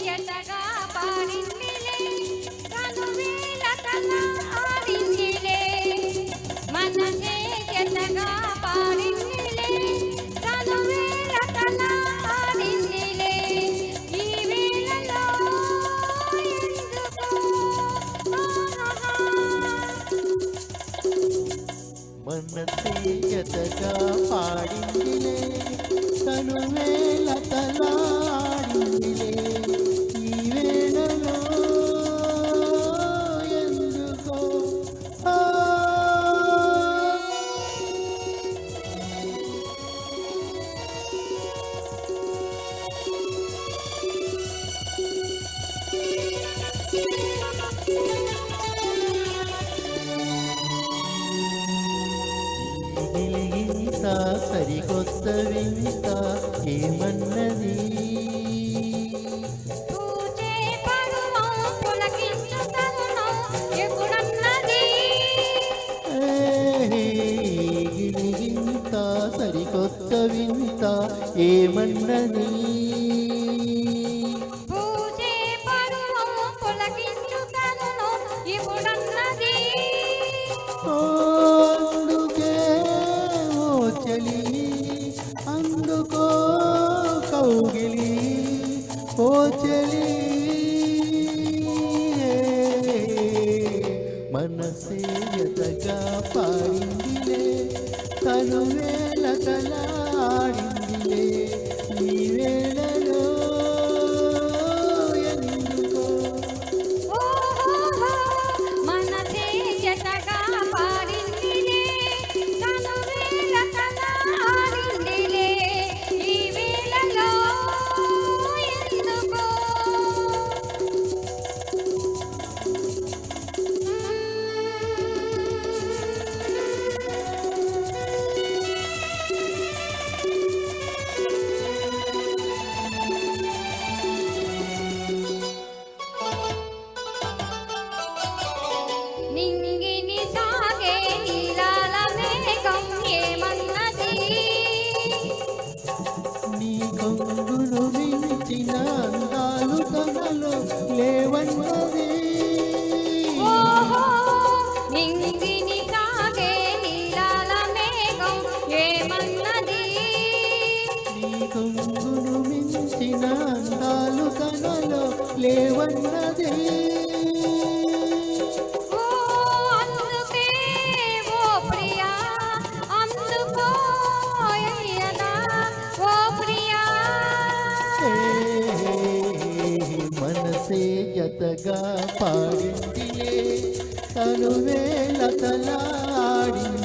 జతగా పాడిందిలే కనువేల తల ఆడిందిలే మనసే జతగా పాడిందిలే కనువేల తల ఆడిందిలే ఈ వేళలో ఎందుకో మనసే జతగా పాడిందిలే కనువేల తలాడిందిలే ఈ వేళలో ఎందుకో ఇంత సరికొత్త వింత ఏమన్నది పూజే పరువం పులకించు తరుణం ఎప్పుడన్నది ఇంత సరికొత్త వింత ఏమన్నది పూజే పరువం పులకించు తరుణం ఎప్పుడన్నది అందుకే ఓ చలి అందుకో కౌగిలి ఓ చలి మనసే ఎదగా పాడిందిలే కనువేల తలాడిందిలే ఈ వేళలో ఎందుకో ఓహో మనసే జతగా పాడిందిలే కనువేల తల ఆడిందిలే ఈ వేళలో ఎందుకో నింగిని సాగే నీలాల మేఘం ఏమన్నది నీ కొంగును మించిన అందాలు తనలో లేవన్నది ఓహో నింగిని సాగే నీలాల మేఘం ఏమన్నది నీ కొంగును మించిన అందాలు తనలో లేవన్నది ఓ అందుకే ఓ ప్రియా అందుకో అయ్యనా ఓ ప్రియా మనసే జతగా పాడిందిలే తనువేల తలాడింది